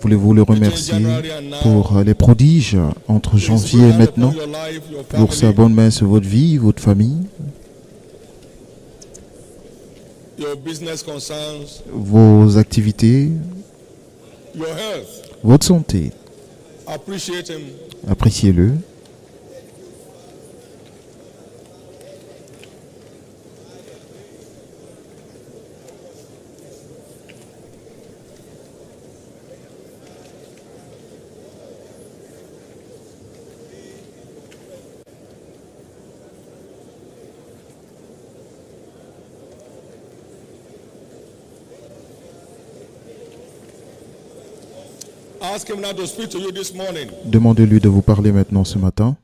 Voulez-vous le remercier pour les prodiges entre janvier et maintenant, pour sa bonne main sur votre vie, votre famille, vos activités, votre santé. Appréciez-le. Demandez-lui de vous parler maintenant ce matin.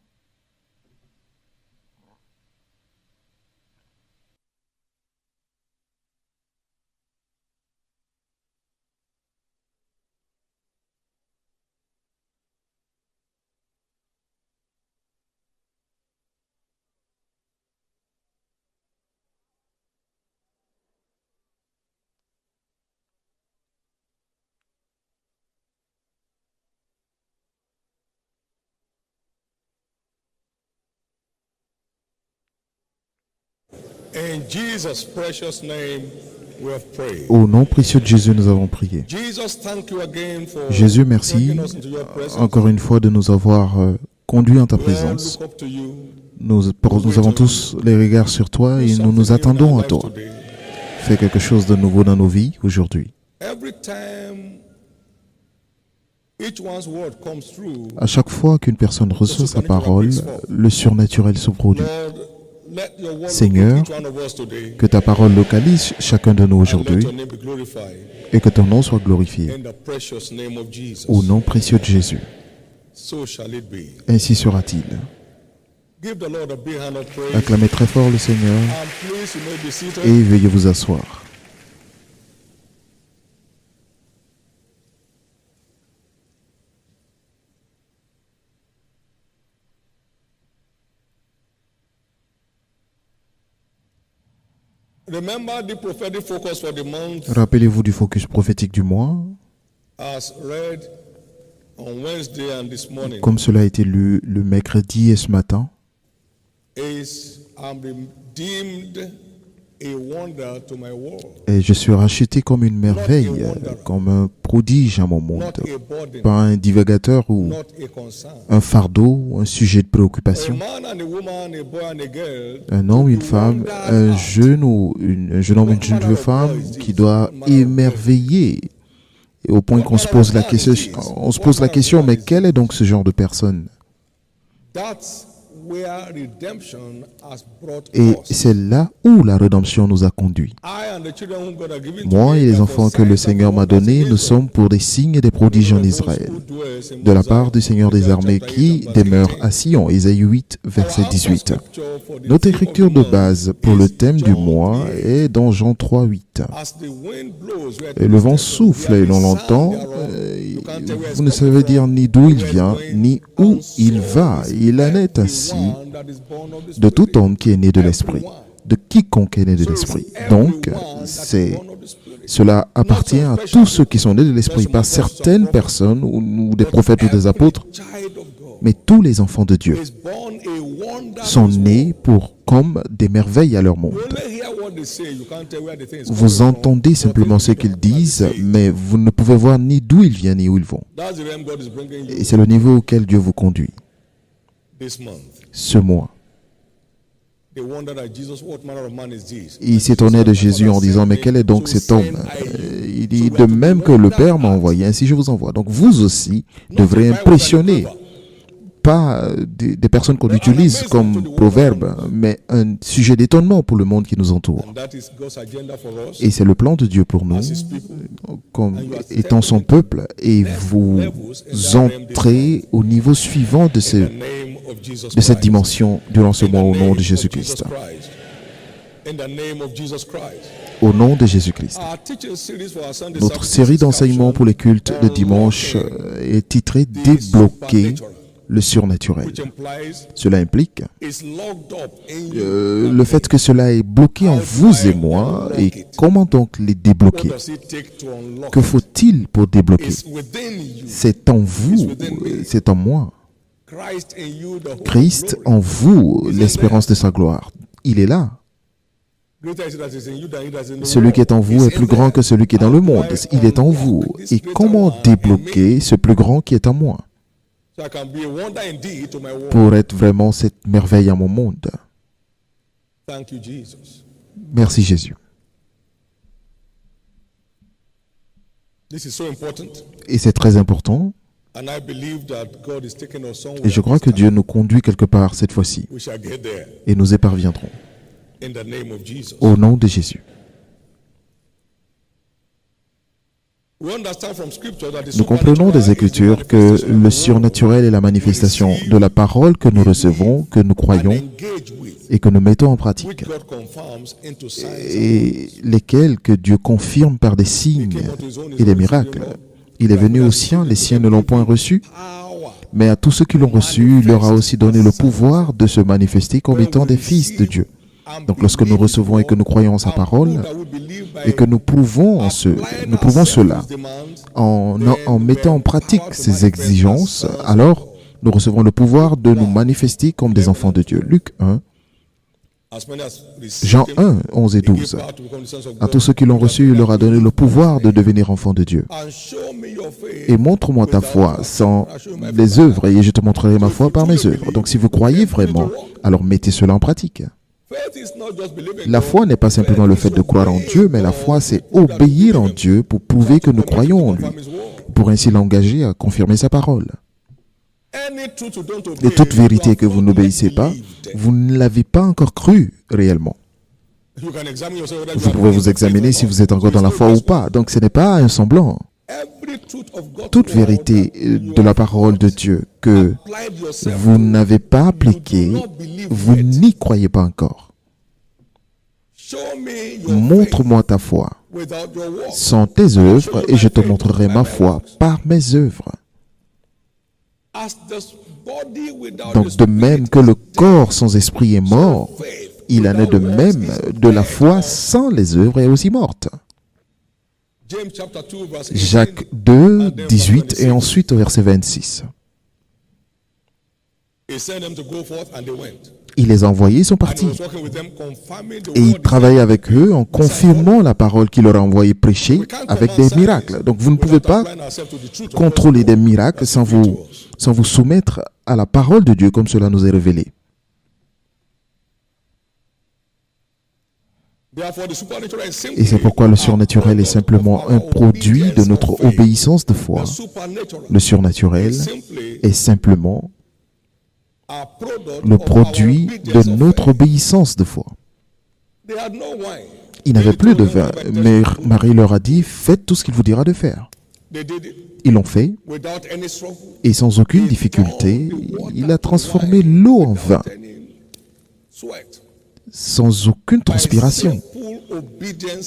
Au nom précieux de Jésus, nous avons prié. Jésus, merci encore une fois de nous avoir conduits en ta présence. Nous avons tous les regards sur toi et nous nous attendons à toi. Fais quelque chose de nouveau dans nos vies aujourd'hui. À chaque fois qu'une personne reçoit sa parole, le surnaturel se produit. Seigneur, que ta parole localise chacun de nous aujourd'hui et que ton nom soit glorifié. Au nom précieux de Jésus. Ainsi sera-t-il. Acclamez très fort le Seigneur et veuillez vous asseoir. Rappelez-vous du focus prophétique du mois, comme cela a été lu le mercredi et ce matin. Et je suis racheté comme une merveille, comme un prodige à mon monde, pas un divagateur ou un fardeau ou un sujet de préoccupation. Un homme, une femme, un jeune homme, une jeune femme qui doit émerveiller. Et au point qu'on se pose la question, mais quel est donc ce genre de personne? Et c'est là où la rédemption nous a conduits. Moi et les enfants que le Seigneur m'a donnés, nous sommes pour des signes et des prodiges en Israël, de la part du Seigneur des armées qui demeure à Sion. Ésaïe 8, verset 18. Notre écriture de base pour le thème du mois est dans Jean 3, 8. Et le vent souffle et l'on l'entend. Vous ne savez dire ni d'où il vient, ni où il va. Il en est ainsi de tout homme qui est né de l'Esprit, de quiconque est né de l'Esprit. Donc, cela appartient à tous ceux qui sont nés de l'Esprit, pas certaines personnes, ou des prophètes ou des apôtres, mais tous les enfants de Dieu sont nés comme des merveilles à leur monde. Vous entendez simplement ce qu'ils disent, mais vous ne pouvez voir ni d'où ils viennent ni où ils vont. Et c'est le niveau auquel Dieu vous conduit. Ce mois. Il s'étonnait de Jésus en disant, mais quel est donc cet homme? Il dit, de même que le Père m'a envoyé, ainsi je vous envoie. Donc vous aussi devrez impressionner, pas des personnes qu'on utilise comme proverbe, mais un sujet d'étonnement pour le monde qui nous entoure. Et c'est le plan de Dieu pour nous, comme étant son peuple, et vous entrez au niveau suivant de cette dimension durant ce mois au nom de Jésus-Christ. Au nom de Jésus-Christ. Notre série d'enseignements pour les cultes de dimanche est titrée « Débloquer le surnaturel ». Cela implique le fait que cela est bloqué en vous et moi. Et comment donc les débloquer? Que faut-il pour débloquer? C'est en vous, c'est en moi. Christ en vous, l'espérance de sa gloire. Il est là. Celui qui est en vous est plus grand que celui qui est dans le monde. Il est en vous. Et comment débloquer ce plus grand qui est en moi pour être vraiment cette merveille à mon monde? Merci Jésus. Et c'est très important. Et je crois que Dieu nous conduit quelque part cette fois-ci. Et nous y parviendrons. Au nom de Jésus. Nous comprenons des Écritures que le surnaturel est la manifestation de la parole que nous recevons, que nous croyons et que nous mettons en pratique. Et lesquels que Dieu confirme par des signes et des miracles. Il est venu aux siens, les siens ne l'ont point reçu, mais à tous ceux qui l'ont reçu, il leur a aussi donné le pouvoir de se manifester comme étant des fils de Dieu. Donc lorsque nous recevons et que nous croyons en sa parole, et que nous prouvons cela en mettant en pratique ces exigences, alors nous recevons le pouvoir de nous manifester comme des enfants de Dieu. Luc 1, Jean 1, 11 et 12. À tous ceux qui l'ont reçu, il leur a donné le pouvoir de devenir enfants de Dieu. Et montre-moi ta foi sans les œuvres, et je te montrerai ma foi par mes œuvres. Donc si vous croyez vraiment, alors mettez cela en pratique. La foi n'est pas simplement le fait de croire en Dieu, mais la foi, c'est obéir en Dieu pour prouver que nous croyons en lui, pour ainsi l'engager à confirmer sa parole. Et toute vérité que vous n'obéissez pas, vous ne l'avez pas encore cru réellement. Vous pouvez vous examiner si vous êtes encore dans la foi ou pas. Donc ce n'est pas un semblant. Toute vérité de la parole de Dieu que vous n'avez pas appliquée, vous n'y croyez pas encore. Montre-moi ta foi sans tes œuvres et je te montrerai ma foi par mes œuvres. Donc de même que le corps sans esprit est mort, il en est de même de la foi sans les œuvres est aussi morte. Jacques 2, 18 et ensuite au verset 26. Il les a envoyés, ils sont partis. Et il travaillait avec eux en confirmant la parole qu'il leur a envoyé prêcher avec des miracles. Donc vous ne pouvez pas contrôler des miracles sans vous soumettre à la parole de Dieu comme cela nous est révélé. Et c'est pourquoi le surnaturel est simplement un produit de notre obéissance de foi. Le surnaturel est simplement le produit de notre obéissance de foi. Ils n'avaient plus de vin, mais Marie leur a dit, faites tout ce qu'il vous dira de faire. Ils l'ont fait, et sans aucune difficulté, il a transformé l'eau en vin, sans aucune transpiration,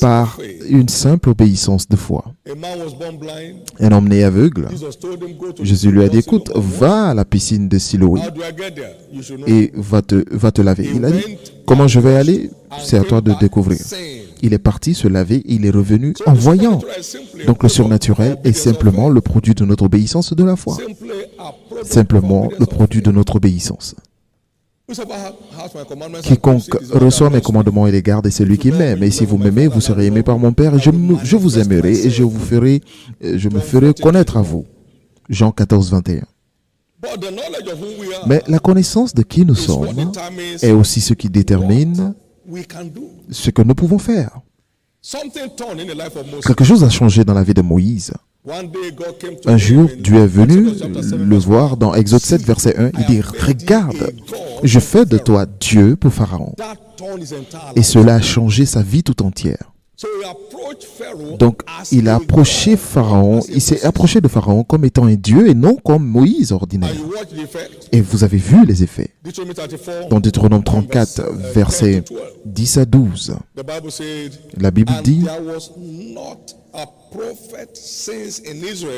par une simple obéissance de foi. Un homme né aveugle, Jésus lui a dit, écoute, va à la piscine de Siloé et va te laver. Il a dit, comment je vais aller? C'est à toi de découvrir. Il est parti se laver et il est revenu en voyant. Donc le surnaturel est simplement le produit de notre obéissance de la foi. Simplement le produit de notre obéissance. Quiconque reçoit mes commandements et les garde est celui qui m'aime. Et si vous m'aimez, vous serez aimé par mon Père et je vous aimerai et je me ferai connaître à vous. Jean 14, 21. Mais la connaissance de qui nous sommes est aussi ce qui détermine ce que nous pouvons faire. Quelque chose a changé dans la vie de Moïse. Un jour, Dieu est venu le voir dans Exode 7, verset 1. Il dit, regarde, je fais de toi Dieu pour Pharaon. Et cela a changé sa vie tout entière. Donc, il a approché Pharaon, il s'est approché de Pharaon comme étant un Dieu et non comme Moïse ordinaire. Et vous avez vu les effets. Dans Deutéronome 34, versets 10 à 12, la Bible dit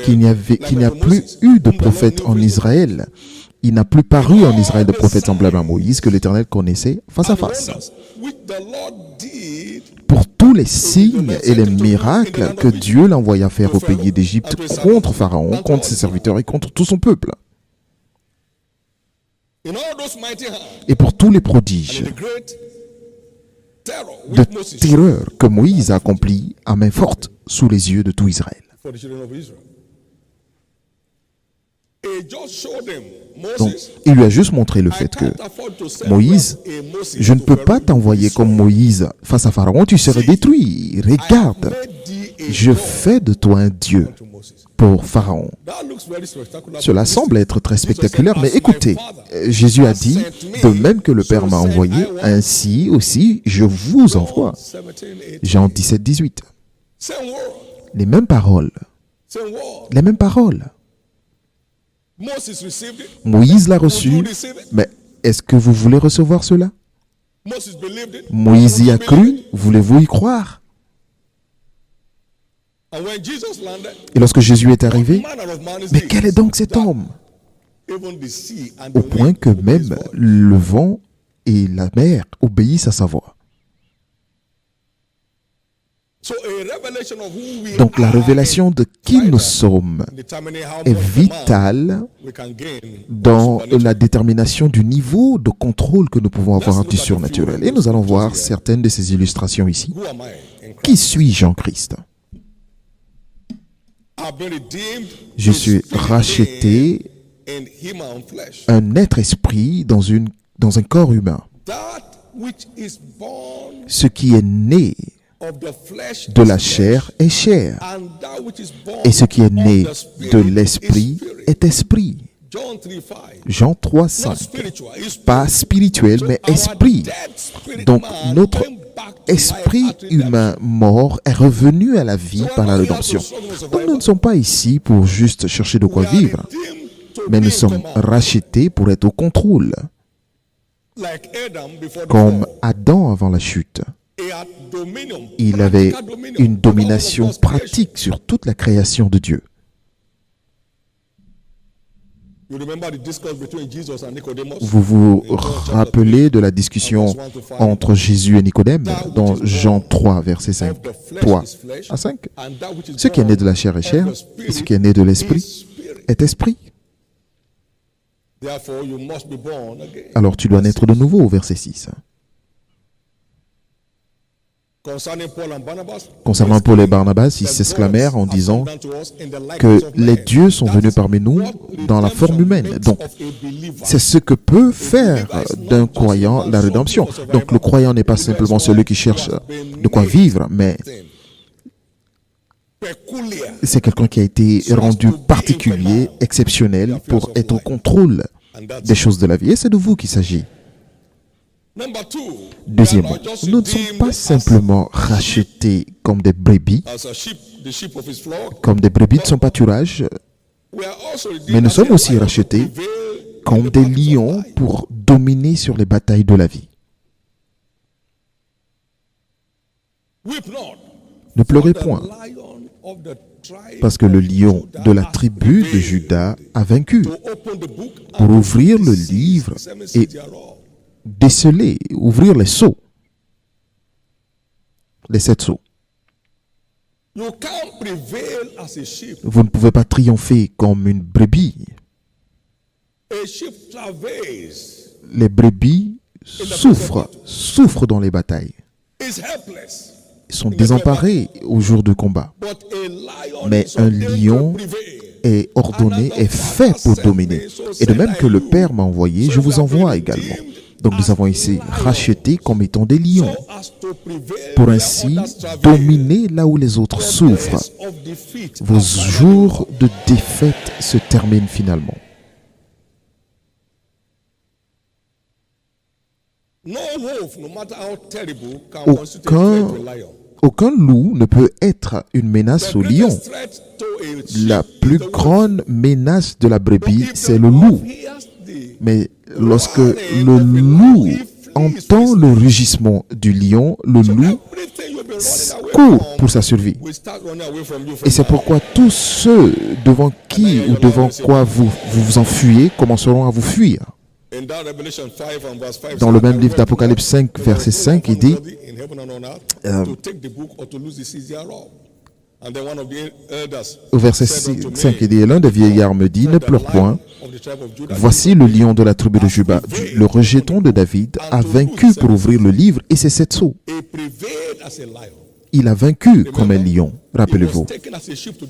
qu'il n'y a plus eu de prophète en Israël. Il n'a plus paru en Israël de prophète semblable à Moïse que l'Éternel connaissait face à face. Pour tout tous les signes et les miracles que Dieu l'envoya faire au pays d'Égypte contre Pharaon, contre ses serviteurs et contre tout son peuple. Et pour tous les prodiges de terreur que Moïse a accomplis à main forte sous les yeux de tout Israël. Donc, il lui a juste montré le fait que Moïse, je ne peux pas t'envoyer comme Moïse face à Pharaon, tu serais détruit. Regarde, je fais de toi un Dieu pour Pharaon. Cela semble être très spectaculaire, mais écoutez, Jésus a dit, de même que le Père m'a envoyé, ainsi aussi je vous envoie. Jean 17, 18. Les mêmes paroles. Les mêmes paroles. Moïse l'a reçu, mais est-ce que vous voulez recevoir cela? Moïse y a cru, voulez-vous y croire? Et lorsque Jésus est arrivé, mais quel est donc cet homme? Au point que même le vent et la mer obéissent à sa voix. Donc la révélation de qui nous sommes est vitale dans la détermination du niveau de contrôle que nous pouvons avoir du surnaturel. Et nous allons voir certaines de ces illustrations ici. Qui suis-je en Christ? Je suis racheté, un être esprit dans un corps humain. Ce qui est né de la chair est chair, et ce qui est né de l'esprit est esprit. Jean 3, 5. Pas spirituel, mais esprit. Donc notre esprit humain mort est revenu à la vie par la rédemption. Donc nous ne sommes pas ici pour juste chercher de quoi vivre, mais nous sommes rachetés pour être au contrôle. Comme Adam avant la chute. Il avait une domination pratique sur toute la création de Dieu. Vous vous rappelez de la discussion entre Jésus et Nicodème dans Jean 3, verset 5. 3 à 5. Ce qui est né de la chair est chair, et ce qui est né de l'esprit est esprit. Alors tu dois naître de nouveau, au verset 6. Concernant Paul et Barnabas, ils s'exclamèrent en disant que les dieux sont venus parmi nous dans la forme humaine. Donc, c'est ce que peut faire d'un croyant la rédemption. Donc, le croyant n'est pas simplement celui qui cherche de quoi vivre, mais c'est quelqu'un qui a été rendu particulier, exceptionnel, pour être au contrôle des choses de la vie. Et c'est de vous qu'il s'agit. Deuxièmement, nous ne sommes pas simplement rachetés comme des brebis de son pâturage, mais nous sommes aussi rachetés comme des lions pour dominer sur les batailles de la vie. Ne pleurez point, parce que le lion de la tribu de Juda a vaincu pour ouvrir le livre et déceler, ouvrir les seaux, les 7 seaux. Vous ne pouvez pas triompher comme une brebis. Les brebis souffrent dans les batailles. Ils sont désemparés au jour du combat. Mais un lion est ordonné, est fait pour dominer. Et de même que le Père m'a envoyé, je vous envoie également. Donc nous avons ici racheté comme étant des lions, pour ainsi dominer là où les autres souffrent. Vos jours de défaite se terminent finalement. Aucun loup ne peut être une menace au lion. La plus grande menace de la brebis, c'est le loup. Mais lorsque le loup entend le rugissement du lion, le loup court pour sa survie. Et c'est pourquoi tous ceux devant qui ou devant quoi vous vous enfuyez commenceront à vous fuir. Dans le même livre d'Apocalypse 5, verset 5, il dit Au verset 5, il dit, et l'un des vieillards me dit, ne pleure point, voici le lion de la tribu de Juda, le rejeton de David, a vaincu pour ouvrir le livre et ses 7 sceaux. Il a vaincu comme un lion, rappelez-vous.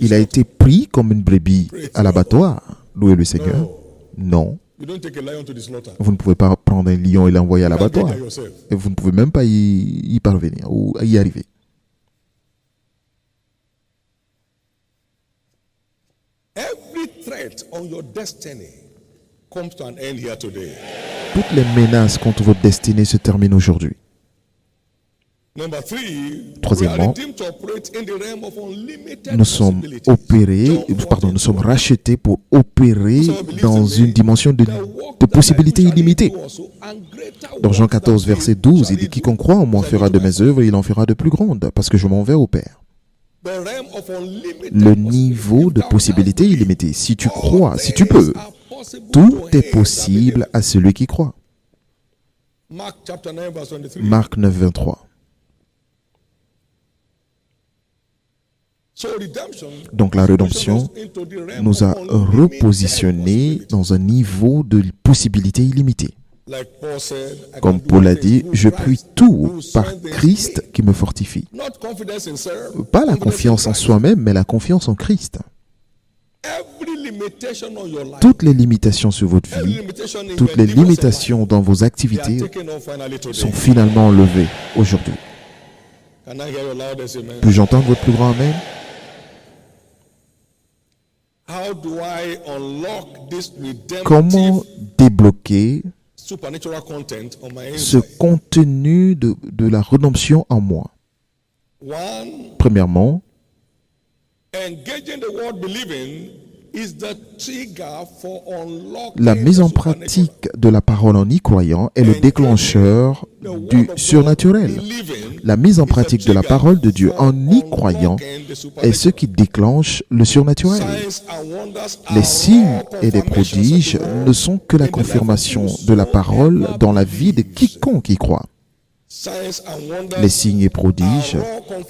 Il a été pris comme une brebis à l'abattoir. Louez le Seigneur. Non. Vous ne pouvez pas prendre un lion et l'envoyer à l'abattoir. Et vous ne pouvez même pas y parvenir ou y arriver. Toutes les menaces contre votre destinée se terminent aujourd'hui. Troisièmement, nous sommes rachetés pour opérer dans une dimension de possibilités illimitées. Dans Jean 14, verset 12, il dit, quiconque croit en moi fera de mes œuvres et il en fera de plus grandes, parce que je m'en vais au Père. Le niveau de possibilités illimitées. Si tu crois, si tu peux, tout est possible à celui qui croit. Marc 9, 23. Donc la rédemption nous a repositionnés dans un niveau de possibilités illimitées. Comme Paul a dit, je puis tout par Christ qui me fortifie. Pas la confiance en soi-même, mais la confiance en Christ. Toutes les limitations sur votre vie, toutes les limitations dans vos activités sont finalement enlevées aujourd'hui. Puis-je entendre votre plus grand amen? Comment débloquer ce contenu de la rédemption en moi? Premièrement, la mise en pratique de la parole en y croyant est le déclencheur du surnaturel. La mise en pratique de la parole de Dieu en y croyant est ce qui déclenche le surnaturel. Les signes et les prodiges ne sont que la confirmation de la parole dans la vie de quiconque y croit. Les signes et prodiges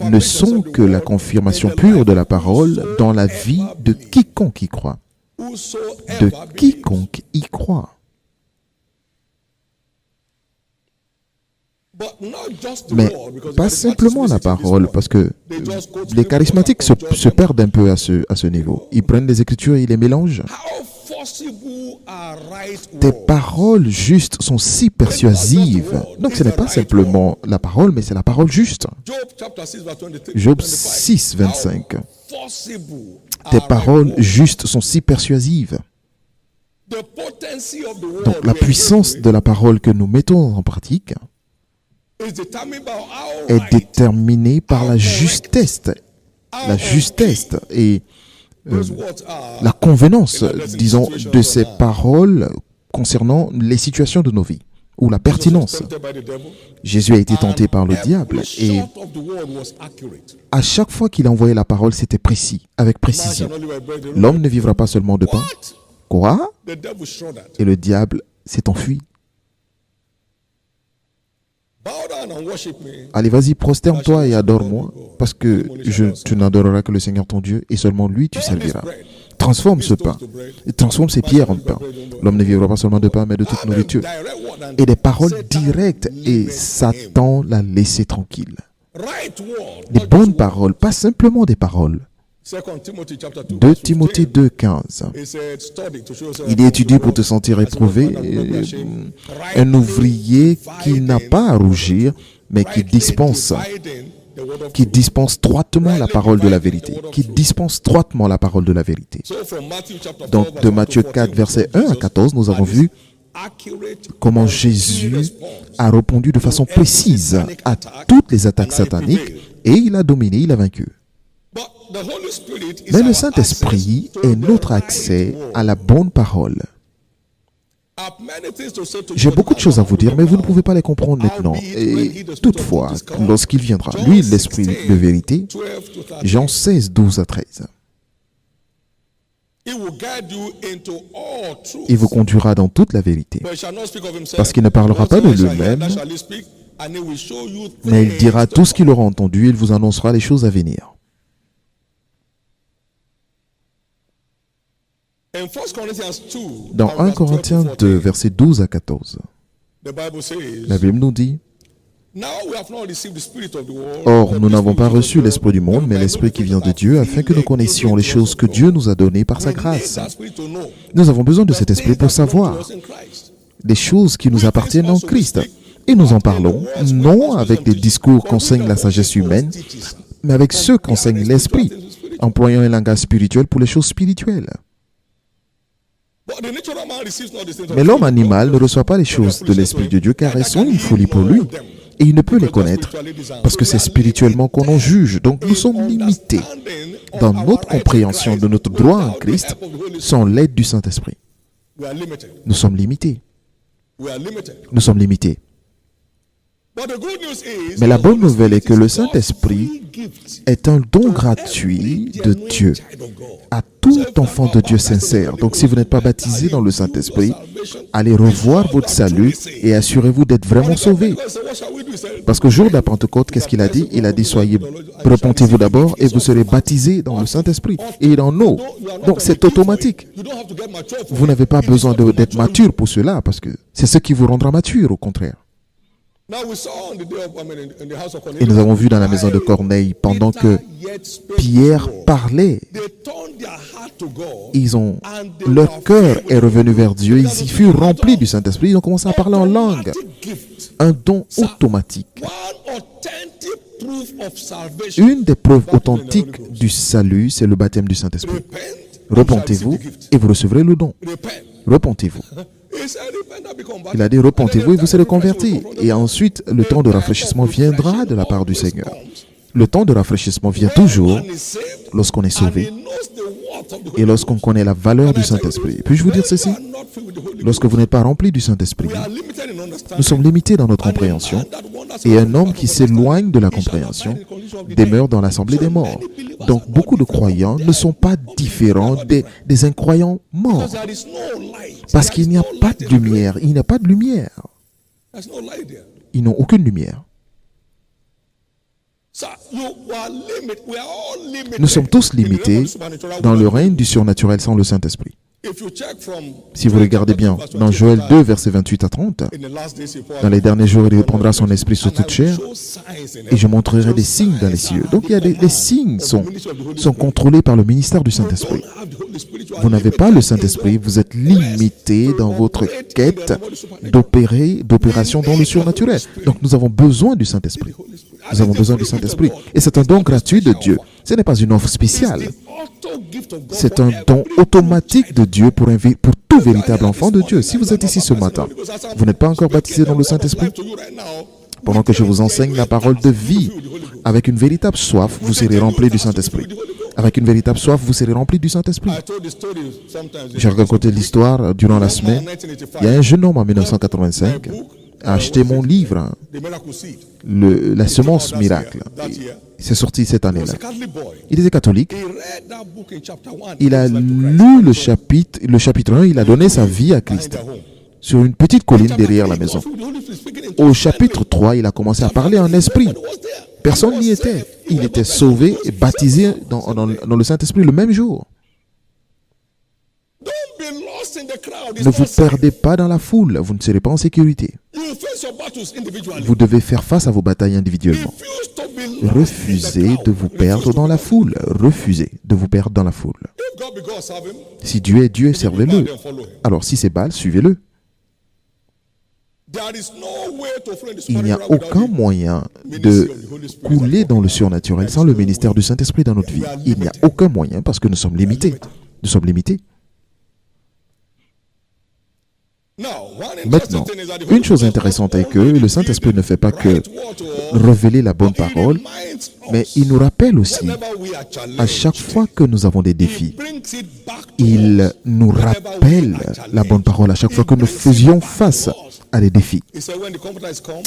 ne sont que la confirmation pure de la parole dans la vie de quiconque y croit. De quiconque y croit. Mais pas simplement la parole, parce que les charismatiques se perdent un peu à ce niveau. Ils prennent les Écritures et ils les mélangent. Tes paroles justes sont si persuasives. Donc ce n'est pas simplement la parole, mais c'est la parole juste. Job 6, 25. Tes paroles justes sont si persuasives. Donc la puissance de la parole que nous mettons en pratique est déterminée par la justesse. La justesse et la convenance, disons, de ces paroles concernant les situations de nos vies, ou la pertinence. Jésus a été tenté par le diable et à chaque fois qu'il envoyait la parole, c'était précis, avec précision. L'homme ne vivra pas seulement de pain. Quoi? Et le diable s'est enfui. Allez, vas-y, prosterne-toi et adore-moi, parce que tu n'adoreras que le Seigneur ton Dieu, et seulement lui tu serviras. Transforme ce pain, et transforme ces pierres en pain. L'homme ne vivra pas seulement de pain, mais de toute nourriture. Et des paroles directes, et Satan l'a laissé tranquille. Des bonnes paroles, pas simplement des paroles. 2 Timothée 2, 15. Il étudie pour te sentir éprouvé, un ouvrier qui n'a pas à rougir, mais qui dispense droitement la parole de la vérité. Qui dispense droitement la parole de la vérité. Donc, de Matthieu 4, versets 1 à 14, nous avons vu comment Jésus a répondu de façon précise à toutes les attaques sataniques et il a dominé, il a vaincu. Mais le Saint-Esprit est notre accès à la bonne parole. J'ai beaucoup de choses à vous dire, mais vous ne pouvez pas les comprendre maintenant. Et toutefois, lorsqu'il viendra, lui, l'Esprit de vérité, Jean 16, 12 à 13. Il vous conduira dans toute la vérité. Parce qu'il ne parlera pas de lui-même, Mais il dira tout ce qu'il aura entendu, il vous annoncera les choses à venir. Dans 1 Corinthiens 2, versets 12 à 14, la Bible nous dit: Or, nous n'avons pas reçu l'esprit du monde, mais l'esprit qui vient de Dieu, afin que nous connaissions les choses que Dieu nous a données par sa grâce. Nous avons besoin de cet esprit pour savoir les choses qui nous appartiennent en Christ. Et nous en parlons, non avec des discours qu'enseigne la sagesse humaine, mais avec ceux qu'enseigne l'esprit, employant un langage spirituel pour les choses spirituelles. Mais l'homme animal ne reçoit pas les choses de l'Esprit de Dieu, car elles sont une folie pour lui. Et il ne peut les connaître, parce que c'est spirituellement qu'on en juge. Donc nous sommes limités dans notre compréhension de notre droit en Christ sans l'aide du Saint-Esprit. Nous sommes limités. Nous sommes limités. Mais la bonne nouvelle est que le Saint-Esprit est un don gratuit de Dieu à tout enfant de Dieu sincère. Donc si vous n'êtes pas baptisé dans le Saint-Esprit, allez revoir votre salut et assurez-vous d'être vraiment sauvé. Parce qu'au jour de la Pentecôte, qu'est-ce qu'il a dit? Il a dit: repentez-vous d'abord et vous serez baptisés dans le Saint-Esprit et dans l'eau. Donc c'est automatique. Vous n'avez pas besoin d'être mature pour cela, parce que c'est ce qui vous rendra mature, au contraire. Et nous avons vu dans la maison de Corneille, pendant que Pierre parlait, leur cœur est revenu vers Dieu, ils y furent remplis du Saint-Esprit, ils ont commencé à parler en langue. Un don automatique. Une des preuves authentiques du salut, c'est le baptême du Saint-Esprit. Repentez-vous et vous recevrez le don. Repentez-vous. Il a dit: repentez-vous et vous serez convertis. Et ensuite, le temps de rafraîchissement viendra de la part du Seigneur. Le temps de rafraîchissement vient toujours lorsqu'on est sauvé et lorsqu'on connaît la valeur du Saint-Esprit. Puis-je vous dire ceci? Lorsque vous n'êtes pas rempli du Saint-Esprit, nous sommes limités dans notre compréhension, et un homme qui s'éloigne de la compréhension demeure dans l'assemblée des morts. Donc beaucoup de croyants ne sont pas différents des incroyants morts, parce qu'il n'y a pas de lumière. Il n'y a pas de lumière. Ils n'ont aucune lumière. Nous sommes tous limités dans le règne du surnaturel sans le Saint-Esprit. Si vous regardez bien, dans Joël 2, versets 28 à 30, dans les derniers jours, il répandra son esprit sur toute chair, et je montrerai des signes dans les cieux. Donc il y a des signes sont contrôlés par le ministère du Saint-Esprit. Vous n'avez pas le Saint-Esprit, vous êtes limité dans votre quête d'opération dans le surnaturel. Donc nous avons besoin du Saint-Esprit. Nous avons besoin du Saint-Esprit. Et c'est un don gratuit de Dieu. Ce n'est pas une offre spéciale. C'est un don automatique de Dieu pour tout véritable enfant de Dieu. Si vous êtes ici ce matin, vous n'êtes pas encore baptisé dans le Saint-Esprit, pendant que je vous enseigne la parole de vie, avec une véritable soif, vous serez rempli du Saint-Esprit. Avec une véritable soif, vous serez rempli du Saint-Esprit. J'ai raconté l'histoire durant la semaine. Il y a un jeune homme en 1985 a acheté mon livre, La semence miracle. C'est sorti cette année-là. Il était catholique. Il a lu le chapitre 1, il a donné sa vie à Christ sur une petite colline derrière la maison. Au chapitre 3, il a commencé à parler en esprit. Personne n'y était. Il était sauvé et baptisé dans le Saint-Esprit le même jour. Ne vous perdez pas dans la foule, vous ne serez pas en sécurité. Vous devez faire face à vos batailles individuellement. Refusez de vous perdre dans la foule. Refusez de vous perdre dans la foule. Si Dieu est Dieu, servez-le. Alors si c'est Baal, suivez-le. Il n'y a aucun moyen de couler dans le surnaturel sans le ministère du Saint-Esprit dans notre vie. Il n'y a aucun moyen parce que nous sommes limités. Nous sommes limités. Maintenant, une chose intéressante est que le Saint-Esprit ne fait pas que révéler la bonne parole, mais il nous rappelle aussi, à chaque fois que nous avons des défis, il nous rappelle la bonne parole à chaque fois que nous faisions face à des défis.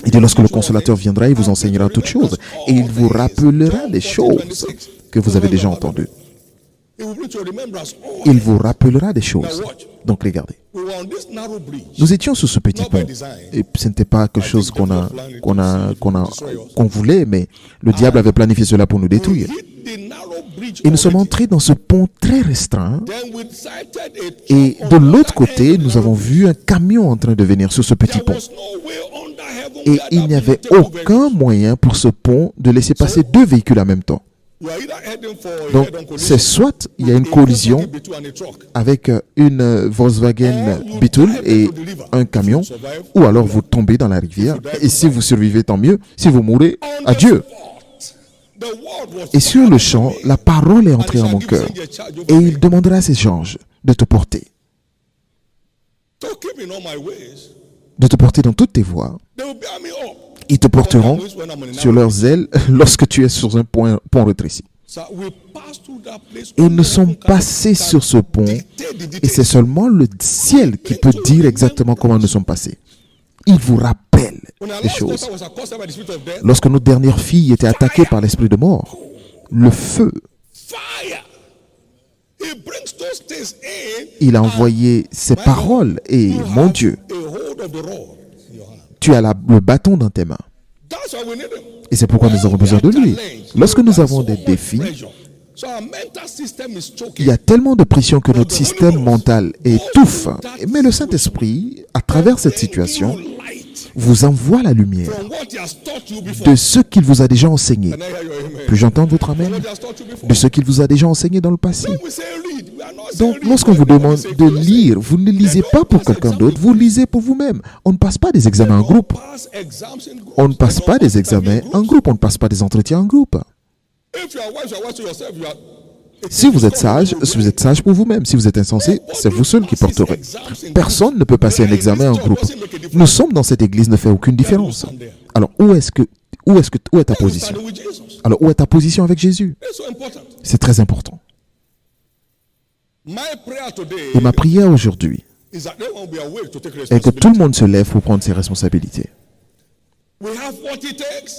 Il dit, lorsque le Consolateur viendra, il vous enseignera toutes choses et il vous rappellera les choses que vous avez déjà entendues. Il vous rappellera des choses. Donc regardez. Nous étions sur ce petit pont. Et ce n'était pas quelque chose qu'on voulait, mais le diable avait planifié cela pour nous détruire. Et nous sommes entrés dans ce pont très restreint. Et de l'autre côté, nous avons vu un camion en train de venir sur ce petit pont. Et il n'y avait aucun moyen pour ce pont de laisser passer deux véhicules en même temps. Donc, c'est soit il y a une collision avec une Volkswagen Beetle et un camion, ou alors vous tombez dans la rivière. Et si vous survivez, tant mieux. Si vous mourrez, adieu. Et sur le champ, la parole est entrée en mon cœur. Et il demandera à ses anges de te porter. De te porter dans toutes tes voies. Ils te porteront sur leurs ailes lorsque tu es sur un pont rétréci. Et nous sommes passés sur ce pont et c'est seulement le ciel qui peut dire exactement comment nous sommes passés. Il vous rappelle les choses. Lorsque notre dernière fille était attaquée par l'esprit de mort, le feu, il a envoyé ses paroles et mon Dieu, tu as le bâton dans tes mains. Et c'est pourquoi nous avons besoin de lui. Lorsque nous avons des défis, il y a tellement de pression que notre système mental étouffe. Mais le Saint-Esprit, à travers cette situation, vous envoie la lumière de ce qu'il vous a déjà enseigné. Puis-je entendre votre amen? De ce qu'il vous a déjà enseigné dans le passé. Donc, lorsqu'on vous demande de lire, vous ne lisez pas pour quelqu'un d'autre, vous lisez pour vous-même. On ne passe pas des examens en groupe. On ne passe pas des examens en groupe. On ne passe pas des entretiens en groupe. Si vous êtes sage pour vous-même. Si vous êtes insensé, c'est vous seul qui porterez. Personne ne peut passer un examen en groupe. Nous sommes dans cette église, ne fait aucune différence. Alors, où est ta position? Alors, où est ta position avec Jésus? C'est très important. Et ma prière aujourd'hui est que tout le monde se lève pour prendre ses responsabilités.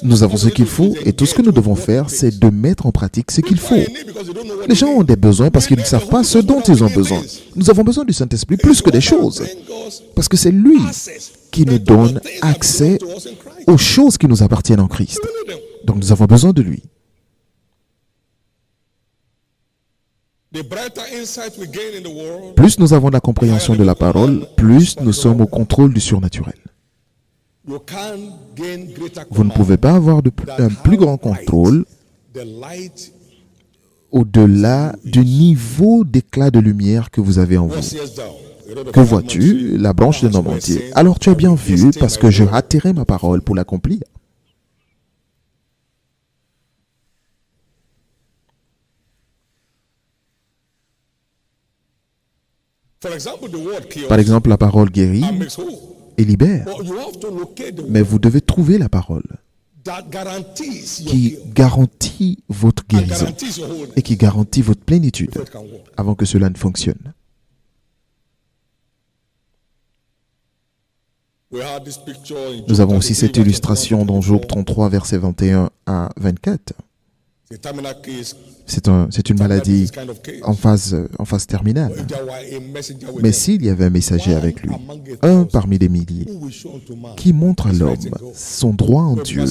Nous avons ce qu'il faut et tout ce que nous devons faire, c'est de mettre en pratique ce qu'il faut. Les gens ont des besoins parce qu'ils ne savent pas ce dont ils ont besoin. Nous avons besoin du Saint-Esprit plus que des choses. Parce que c'est lui qui nous donne accès aux choses qui nous appartiennent en Christ. Donc nous avons besoin de lui. Plus nous avons la compréhension de la parole, plus nous sommes au contrôle du surnaturel. Vous ne pouvez pas avoir un plus grand contrôle au-delà du niveau d'éclat de lumière que vous avez en vous. Que vois-tu? La branche d'un homme entier. Alors tu as bien vu, parce que je hâterai ma parole pour l'accomplir. Par exemple, la parole guérit et libère. Mais vous devez trouver la parole qui garantit votre guérison et qui garantit votre plénitude avant que cela ne fonctionne. Nous avons aussi cette illustration dans Job 33, versets 21 à 24. C'est une maladie en phase terminale. Mais s'il y avait un messager avec lui, un parmi des milliers, qui montre à l'homme son droit en Dieu,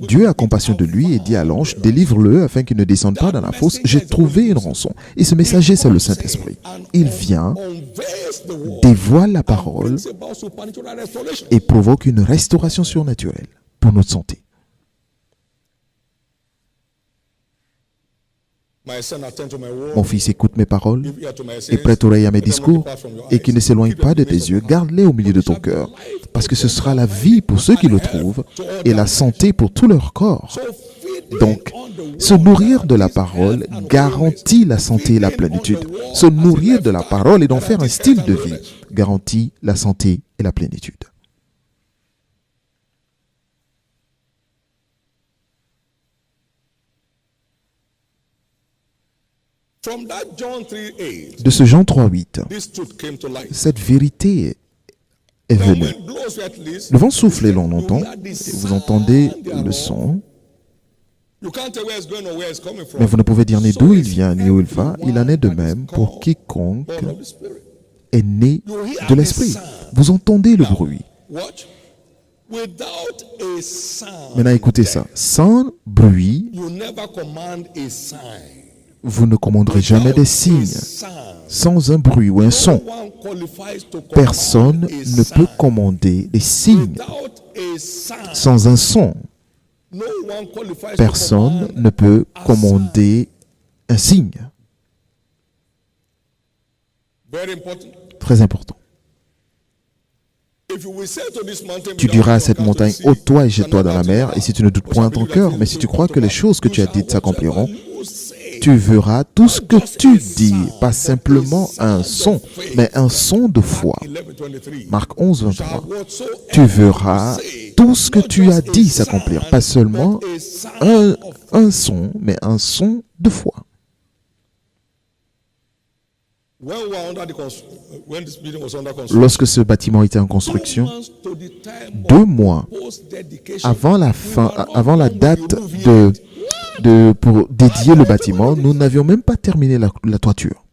Dieu a compassion de lui et dit à l'ange, délivre-le afin qu'il ne descende pas dans la fosse, j'ai trouvé une rançon. Et ce messager, c'est le Saint-Esprit. Il vient, dévoile la parole et provoque une restauration surnaturelle pour notre santé. Mon fils, écoute mes paroles et prête oreille à mes discours et qu'il ne s'éloigne pas de tes yeux. Garde-les au milieu de ton cœur parce que ce sera la vie pour ceux qui le trouvent et la santé pour tout leur corps. Donc, se nourrir de la parole garantit la santé et la plénitude. Se nourrir de la parole et d'en faire un style de vie garantit la santé et la plénitude. De ce Jean 3,8, cette vérité est venue. Le vent souffle et l'on entend, et vous entendez le son. Mais vous ne pouvez dire ni d'où il vient, ni où il va. Il en est de même pour quiconque est né de l'Esprit. Vous entendez le bruit. Maintenant, écoutez ça. Sans bruit, vous ne commanderez jamais des signes. Sans un bruit ou un son, personne ne peut commander des signes. Sans un son, personne ne peut commander un signe. Très important. Tu diras à cette montagne, ôte-toi et jette-toi dans la mer, et si tu ne doutes point en ton cœur, mais si tu crois que les choses que tu as dites s'accompliront, tu verras tout ce que tu dis, pas simplement un son, mais un son de foi. Marc 11, 23. Tu verras tout ce que tu as dit s'accomplir, pas seulement un son, mais un son de foi. Lorsque ce bâtiment était en construction, 2 mois avant la date pour dédier le bâtiment, nous n'avions même pas terminé la toiture.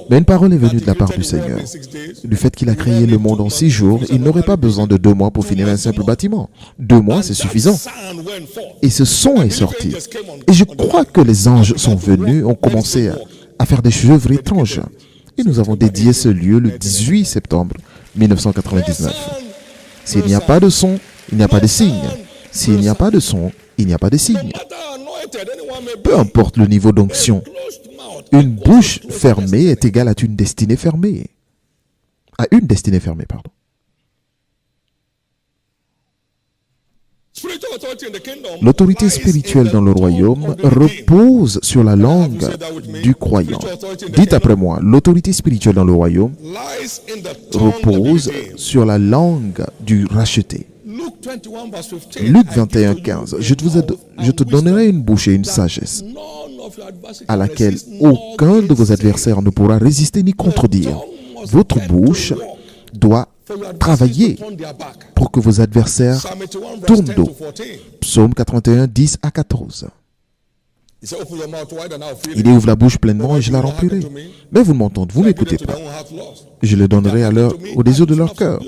Mais une parole est venue de la part du Seigneur. Du fait qu'il a créé le monde en 6 jours, il n'aurait pas besoin de 2 mois pour finir un simple bâtiment. 2 mois, c'est suffisant. Et ce son est sorti. Et je crois que les anges sont venus, ont commencé à faire des œuvres étranges. Et nous avons dédié ce lieu le 18 septembre 1999. S'il n'y a pas de son, il n'y a pas de signe. S'il n'y a pas de son, il n'y a pas de signe. Peu importe le niveau d'onction, une bouche fermée est égale à une destinée fermée. Pardon. L'autorité spirituelle dans le royaume repose sur la langue du croyant. Dites après moi, l'autorité spirituelle dans le royaume repose sur la langue du racheté. Luc 21, 15. Je te donnerai une bouche et une sagesse à laquelle aucun de vos adversaires ne pourra résister ni contredire. Votre bouche doit travailler pour que vos adversaires tournent dos. Psaume 81, 10 à 14. Il dit, ouvre la bouche pleinement et je la remplirai. Mais vous m'entendez, vous ne m'écoutez pas. Je les donnerai au désir de leur cœur,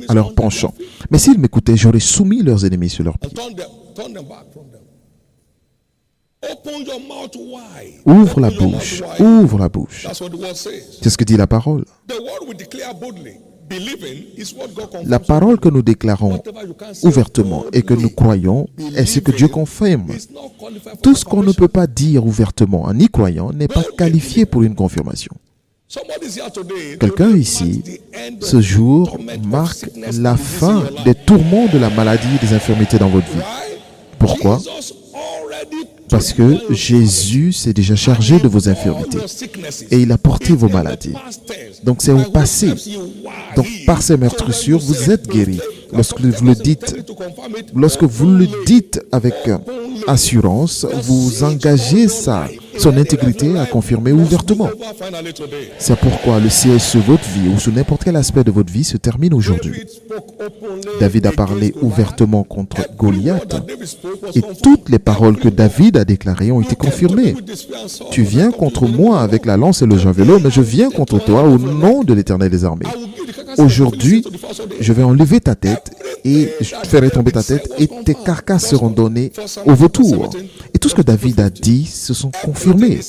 à leur penchant. Mais s'ils m'écoutaient, j'aurais soumis leurs ennemis sur leurs pieds. Ouvre la bouche, ouvre la bouche. C'est ce que dit la parole. La parole que nous déclarons ouvertement et que nous croyons est ce que Dieu confirme. Tout ce qu'on ne peut pas dire ouvertement en y croyant n'est pas qualifié pour une confirmation. Quelqu'un ici, ce jour, marque la fin des tourments de la maladie et des infirmités dans votre vie. Pourquoi ? Parce que Jésus s'est déjà chargé de vos infirmités et il a porté vos maladies. Donc c'est au passé. Donc par ces meurtrissures, vous êtes guéris. Lorsque vous le dites avec assurance, vous engagez son intégrité à confirmer ouvertement. C'est pourquoi le siège sur votre vie ou sur n'importe quel aspect de votre vie se termine aujourd'hui. David a parlé ouvertement contre Goliath et toutes les paroles que David a déclarées ont été confirmées. Tu viens contre moi avec la lance et le javelot, mais je viens contre toi au nom de l'Éternel des armées. Aujourd'hui, je vais enlever ta tête et je ferai tomber ta tête et tes carcasses seront données au vautour. Et tout ce que David a dit se sont confirmés.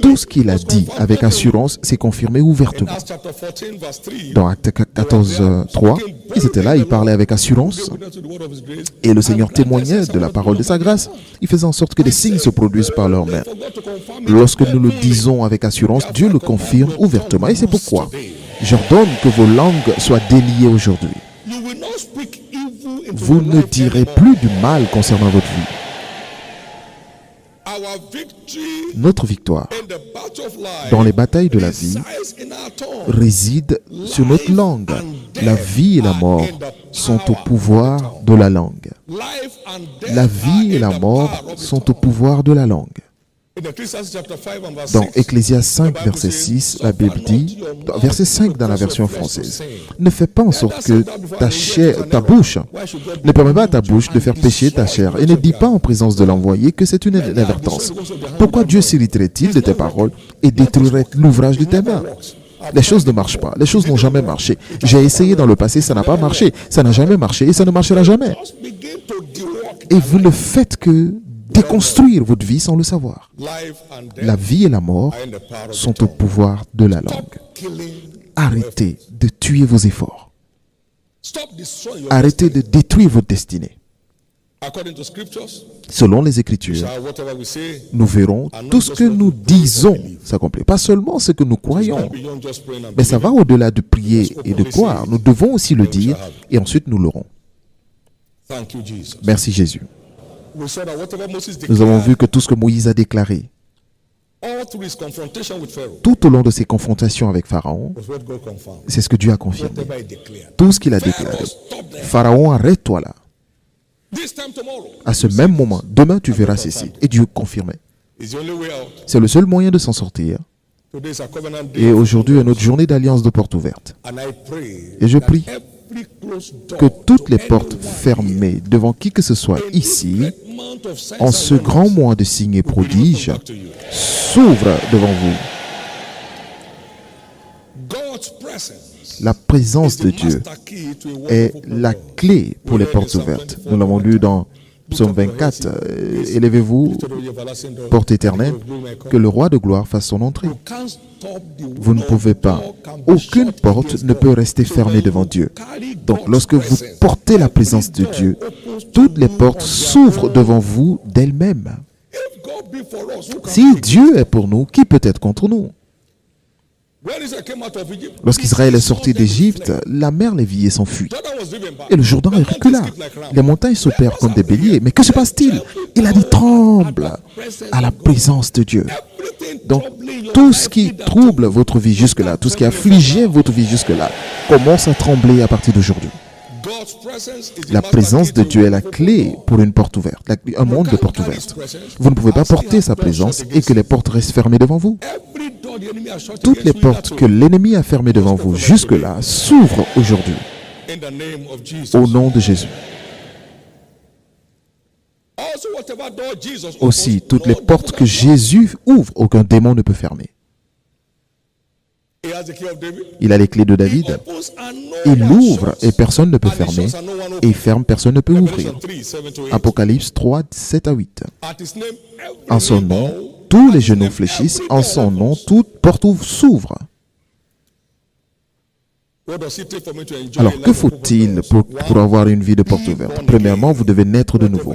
Tout ce qu'il a dit avec assurance s'est confirmé ouvertement. Dans Actes 14, 3, ils étaient là, ils parlaient avec assurance. Et le Seigneur témoignait de la parole de sa grâce. Il faisait en sorte que des signes se produisent par leurs mains. Lorsque nous le disons avec assurance, Dieu le confirme ouvertement. Et c'est pourquoi j'ordonne que vos langues soient déliées aujourd'hui. Vous ne direz plus du mal concernant votre vie. Notre victoire dans les batailles de la vie réside sur notre langue. La vie et la mort sont au pouvoir de la langue. La vie et la mort sont au pouvoir de la langue. Dans Ecclésiaste 5, verset 6, la Bible dit, verset 5 dans la version française, ne fais pas en sorte que ta bouche, ne permet pas à ta bouche de faire pécher ta chair, et ne dis pas en présence de l'envoyé que c'est une inadvertance. Pourquoi Dieu s'irriterait-il de tes paroles et détruirait l'ouvrage de tes mains? Les choses ne marchent pas, les choses n'ont jamais marché. J'ai essayé dans le passé, ça n'a pas marché, ça n'a jamais marché et ça ne marchera jamais. Et vous ne faites que déconstruire votre vie sans le savoir. La vie et la mort sont au pouvoir de la langue. Arrêtez de tuer vos efforts. Arrêtez de détruire votre destinée. Selon les Écritures, nous verrons tout ce que nous disons s'accomplir. Pas seulement ce que nous croyons, mais ça va au-delà de prier et de croire. Nous devons aussi le dire et ensuite nous l'aurons. Merci Jésus. Nous avons vu que tout ce que Moïse a déclaré, tout au long de ses confrontations avec Pharaon, c'est ce que Dieu a confirmé. Tout ce qu'il a déclaré. Pharaon, arrête-toi là. À ce même moment, demain tu verras ceci. Et Dieu confirmait. C'est le seul moyen de s'en sortir. Et aujourd'hui est notre journée d'alliance de portes ouvertes. Et je prie que toutes les portes fermées devant qui que ce soit ici, en ce grand mois de signes et prodiges, s'ouvrent devant vous. La présence de Dieu est la clé pour les portes ouvertes. Nous l'avons lu dans Psaume 24. Élevez-vous, porte éternelle, que le roi de gloire fasse son entrée. Vous ne pouvez pas. Aucune porte ne peut rester fermée devant Dieu. Donc, lorsque vous portez la présence de Dieu, toutes les portes s'ouvrent devant vous d'elles-mêmes. Si Dieu est pour nous, qui peut être contre nous? Lorsqu'Israël est sorti d'Égypte, la mer Lévié s'enfuit. Et le Jourdain recula. Les montagnes s'opèrent comme des béliers. Mais que se passe-t-il? Il a dit tremble à la présence de Dieu. Donc, tout ce qui trouble votre vie jusque-là, tout ce qui affligeait votre vie jusque-là, commence à trembler à partir d'aujourd'hui. La présence de Dieu est la clé pour une porte ouverte, un monde de portes ouvertes. Vous ne pouvez pas porter sa présence et que les portes restent fermées devant vous. Toutes les portes que l'ennemi a fermées devant vous jusque-là s'ouvrent aujourd'hui. Au nom de Jésus. Aussi, toutes les portes que Jésus ouvre, aucun démon ne peut fermer. Il a les clés de David. Il ouvre et personne ne peut fermer. Et il ferme, personne ne peut ouvrir. Apocalypse 3, 7 à 8. En son nom, tous les genoux fléchissent. En son nom, toute porte s'ouvre. Alors, que faut-il pour avoir une vie de porte ouverte? Premièrement, vous devez naître de nouveau.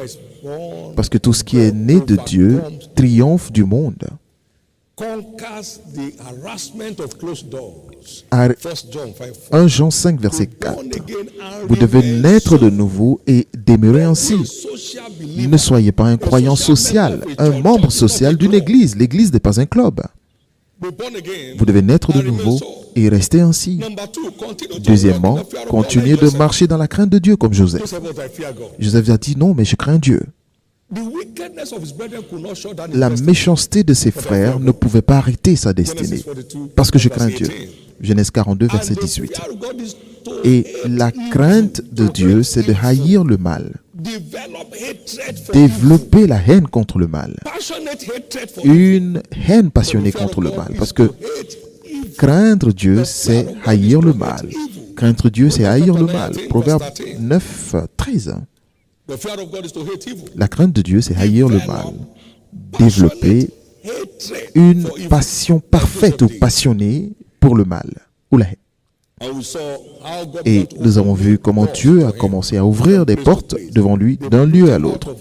Parce que tout ce qui est né de Dieu triomphe du monde. 1 Jean 5, verset 4. Vous devez naître de nouveau et demeurer ainsi. Ne soyez pas un croyant social, un membre social d'une église. L'église n'est pas un club. Vous devez naître de nouveau et rester ainsi. Deuxièmement, continuez de marcher dans la crainte de Dieu comme Joseph. Joseph a dit non, mais je crains Dieu. La méchanceté de ses frères ne pouvait pas arrêter sa destinée. Parce que je crains Dieu. Genèse 42, verset 18. Et la crainte de Dieu, c'est de haïr le mal. Développer la haine contre le mal. Une haine passionnée contre le mal. Parce que craindre Dieu, c'est haïr le mal. Craindre Dieu, c'est haïr le mal. Proverbe 9, 13. La crainte de Dieu, c'est haïr le mal. Développer une passion parfaite ou passionnée pour le mal ou la haine. Et nous avons vu comment Dieu a commencé à ouvrir des portes devant lui d'un lieu à l'autre.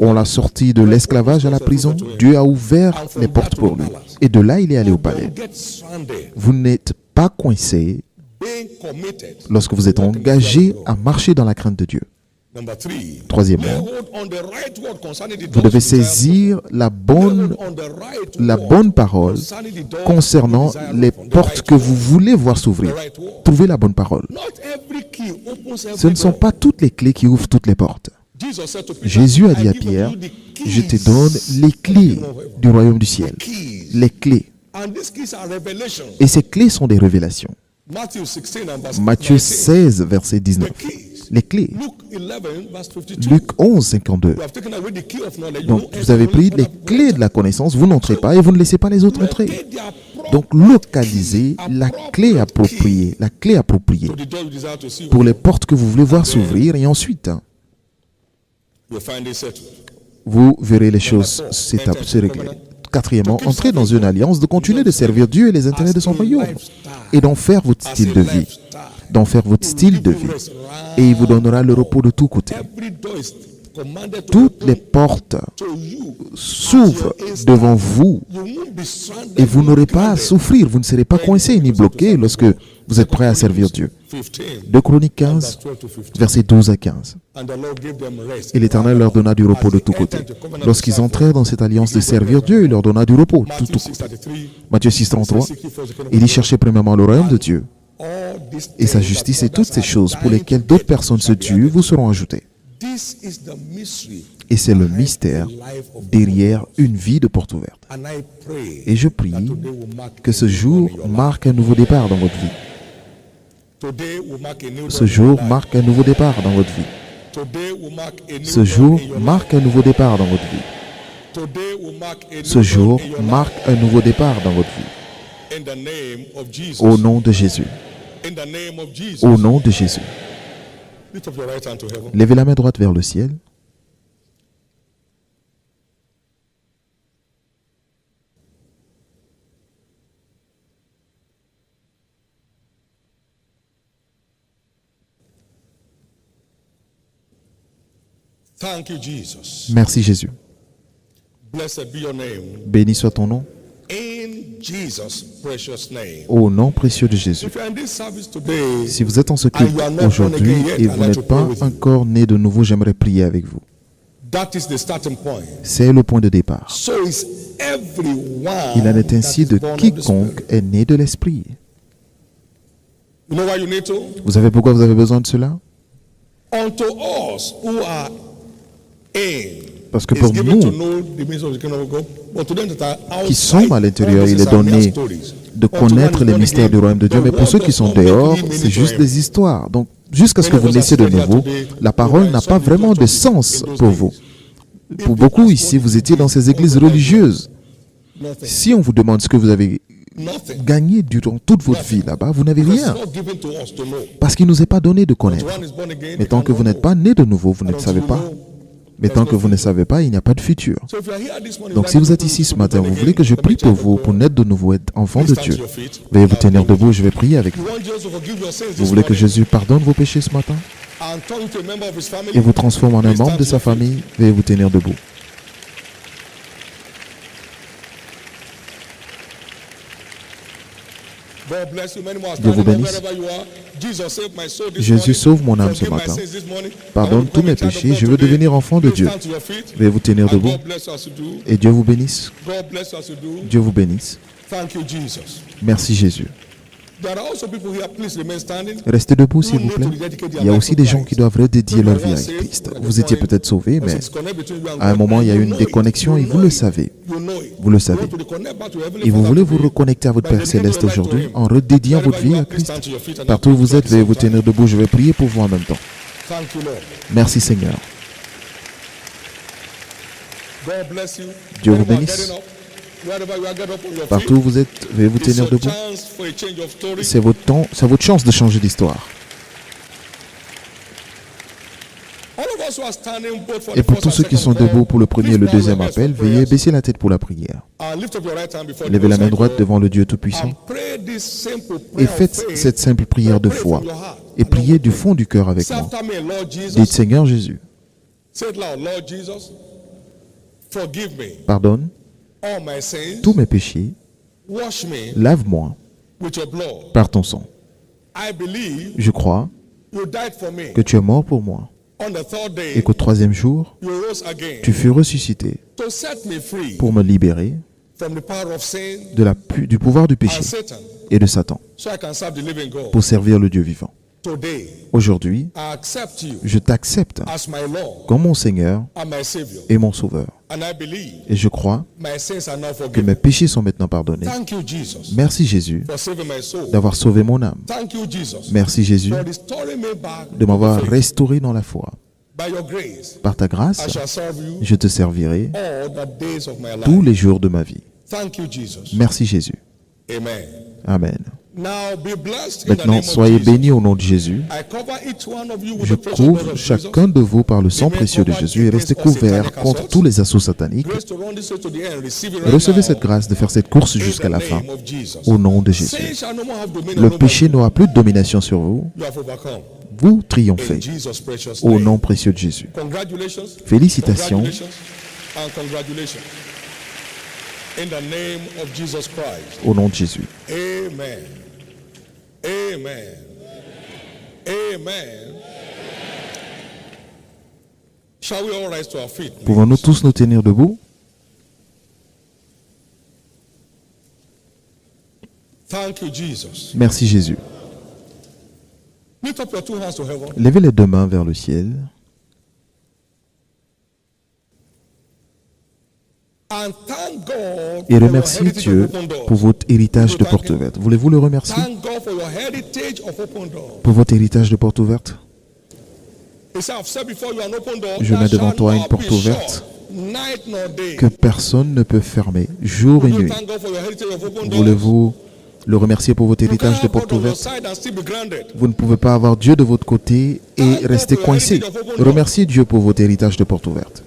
On l'a sorti de l'esclavage à la prison. Dieu a ouvert les portes pour lui. Et de là, il est allé au palais. Vous n'êtes pas coincé lorsque vous êtes engagé à marcher dans la crainte de Dieu. Troisièmement, vous devez saisir la bonne parole concernant les portes que vous voulez voir s'ouvrir. Trouvez la bonne parole. Ce ne sont pas toutes les clés qui ouvrent toutes les portes. Jésus a dit à Pierre, je te donne les clés du royaume du ciel. Les clés. Et ces clés sont des révélations. Matthieu 16, verset 19. Les clés. Luc 11, 52. Donc, vous avez pris les clés de la connaissance, vous n'entrez pas et vous ne laissez pas les autres entrer. Donc, localisez la clé appropriée pour les portes que vous voulez voir s'ouvrir et ensuite, vous verrez les choses se régler. Quatrièmement, entrez dans une alliance de continuer de servir Dieu et les intérêts de son royaume et d'en faire votre style de vie. Et il vous donnera le repos de tous côtés. Toutes les portes s'ouvrent devant vous et vous n'aurez pas à souffrir. Vous ne serez pas coincé ni bloqué lorsque vous êtes prêt à servir Dieu. 2 Chroniques 15, versets 12 à 15. Et l'Éternel leur donna du repos de tous côtés. Lorsqu'ils entrèrent dans cette alliance de servir Dieu, il leur donna du repos de tous côtés. Matthieu 6, 33. Il y cherchait premièrement le royaume de Dieu et sa justice, et toutes ces choses pour lesquelles d'autres personnes se tuent vous seront ajoutées. Et c'est le mystère derrière une vie de porte ouverte. Et je prie que ce jour marque un nouveau départ dans votre vie. Ce jour marque un nouveau départ dans votre vie. Ce jour marque un nouveau départ dans votre vie. Ce jour marque un nouveau départ dans votre vie. Au nom de Jésus. Au nom de Jésus. Levez la main droite vers le ciel. Merci Jésus. Béni soit ton nom. Au nom précieux de Jésus. Si vous êtes en ce culte aujourd'hui et vous n'êtes pas encore né de nouveau, j'aimerais prier avec vous. C'est le point de départ. Il en est ainsi de quiconque est né de l'Esprit. Vous savez pourquoi vous avez besoin de cela? Parce que pour nous, qui sommes à l'intérieur, il est donné de connaître les mystères du royaume de Dieu. Mais pour ceux qui sont dehors, c'est juste des histoires. Donc, jusqu'à ce que vous naissiez de nouveau, la parole n'a pas vraiment de sens pour vous. Pour beaucoup ici, vous étiez dans ces églises religieuses. Si on vous demande ce que vous avez gagné durant toute votre vie là-bas, vous n'avez rien. Parce qu'il ne nous est pas donné de connaître. Mais tant que vous n'êtes pas né de nouveau, vous ne le savez pas. Mais tant que vous ne savez pas, il n'y a pas de futur. Donc si vous êtes ici ce matin, vous voulez que je prie pour vous, pour naître de nouveau, être enfant de Dieu. Veuillez vous tenir debout, je vais prier avec vous. Vous voulez que Jésus pardonne vos péchés ce matin et vous transforme en un membre de sa famille. Veuillez vous tenir debout. Dieu vous bénisse. Jésus sauve mon âme ce matin. Pardonne tous mes péchés. Je veux devenir enfant de Dieu. Veuillez vous tenir debout. Et Dieu vous bénisse. Dieu vous bénisse. Merci Jésus. Restez debout s'il vous plaît. Il y a aussi des gens qui doivent redédier leur vie à Christ. Vous étiez peut-être sauvés, mais à un moment il y a eu une déconnexion et vous le savez. Vous le savez. Et vous voulez vous reconnecter à votre Père Céleste aujourd'hui en redédiant votre vie à Christ. Partout où vous êtes, veuillez vous tenir debout. Je vais prier pour vous en même temps. Merci Seigneur. Dieu vous bénisse. Partout où vous êtes, veuillez vous tenir debout. C'est votre temps, c'est votre chance de changer d'histoire. Et pour tous ceux qui sont debout pour le premier et le deuxième appel, veuillez baisser la tête pour la prière. Levez la main droite devant le Dieu Tout-Puissant et faites cette simple prière de foi et priez du fond du cœur avec moi. Dites Seigneur Jésus, pardonne tous mes péchés, lave-moi par ton sang. Je crois que tu es mort pour moi et qu'au troisième jour, tu fus ressuscité pour me libérer du pouvoir du péché et de Satan pour servir le Dieu vivant. Aujourd'hui, je t'accepte comme mon Seigneur et mon Sauveur. Et je crois que mes péchés sont maintenant pardonnés. Merci Jésus d'avoir sauvé mon âme. Merci Jésus de m'avoir restauré dans la foi. Par ta grâce, je te servirai tous les jours de ma vie. Merci Jésus. Amen. Maintenant, soyez bénis au nom de Jésus. Je couvre chacun de vous par le sang précieux de Jésus et restez couverts contre tous les assauts sataniques. Recevez cette grâce de faire cette course jusqu'à la fin au nom de Jésus. Le péché n'aura plus de domination sur vous. Vous triomphez au nom précieux de Jésus. Félicitations. Au nom de Jésus. Amen. Amen. Amen. Shall we all rise to our feet? Pouvons-nous tous nous tenir debout? Thank you, Jesus. Merci Jésus. Lift up your two hands to heaven. Levez les deux mains vers le ciel. And thank God Et for your remerciez heritage Dieu of open doors. pour votre héritage de porte ouverte. Voulez-vous le remercier Thank God for your heritage of open doors. pour votre héritage de porte ouverte? He said, I've set before you an open door Je that mets devant shall toi une not porte be ouverte shut, night nor day. que personne ne peut fermer, jour et Will you nuit. thank God for your heritage of open doors? Voulez-vous le remercier pour votre You can't héritage de have God porte on your ouverte? side and still be grounded. Vous ne pouvez pas avoir Dieu de votre côté et rester coincé. Remerciez Dieu pour votre héritage de porte ouverte.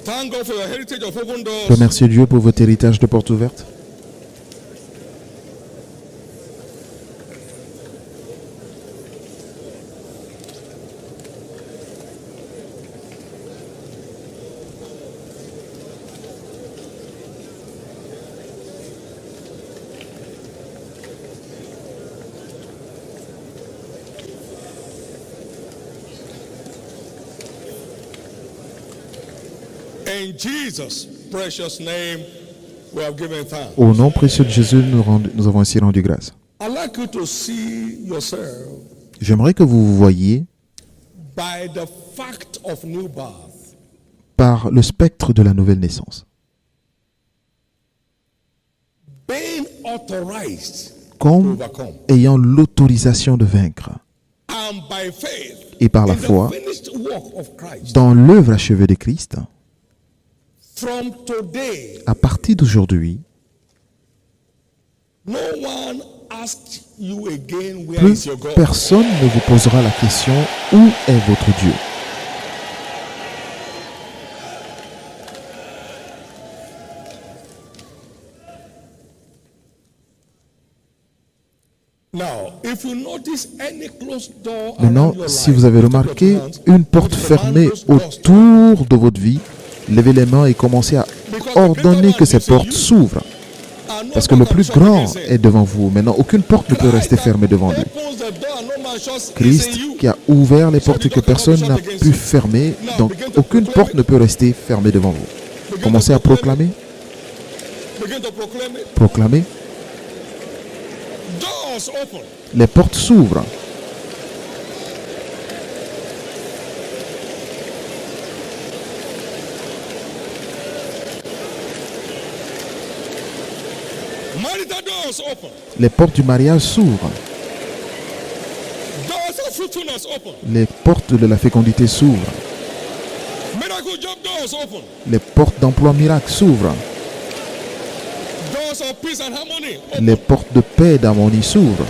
Thank God for your heritage of open doors. Remerciez Dieu pour votre héritage de porte ouverte. In Jesus' precious name, we have given thanks. Au nom précieux de Jésus, nous avons ainsi rendu grâce. I'd like you to see yourself J'aimerais que vous vous voyiez by the fact of new birth. par le spectre de la nouvelle naissance. Being authorized to Comme overcome. ayant l'autorisation de vaincre. And by faith Et par la in the foi, finished work of Christ. dans l'œuvre achevée de Christ, From today, à partir d'aujourd'hui, no one asked you again where is plus your God. personne ne vous posera la question « Où est votre Dieu ?» Now, if you notice any closed door Maintenant, around your si life, vous avez lift up your remarqué two hands, une porte fermée autour de votre vie, levez les mains et commencez à ordonner que ces portes s'ouvrent. and no Parce que man le can plus shut grand against it. est devant vous. Maintenant, aucune porte ne peut rester fermée devant lui. Opens the door and no man shuts, is Christ in you. qui a ouvert les portes que personne n'a pu fermer, donc aucune porte ne peut rester fermée devant vous. Commencez à proclamer, Begin to proclaim it. proclamer. Doors open. Les portes s'ouvrent. Marital doors open. Les portes du mariage s'ouvrent. Doors of fruitfulness open. Les portes de la fécondité s'ouvrent. Miracle job doors open. Les portes d'emploi miracle s'ouvrent. Doors of peace and harmony open. Les portes de paix et d'harmonie s'ouvrent.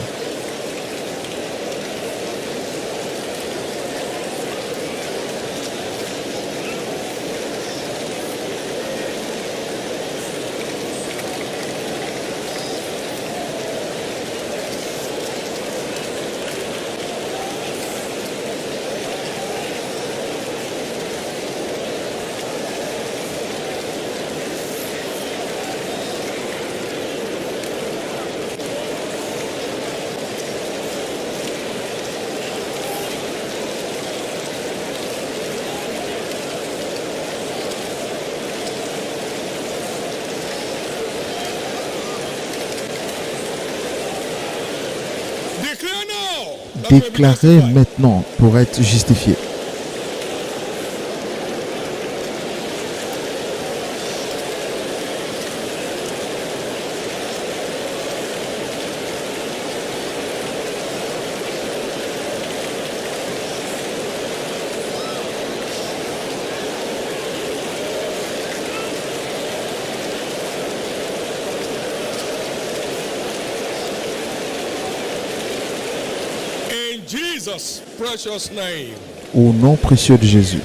déclarer maintenant pour être justifié. Jesus' precious name. Au nom précieux de Jésus.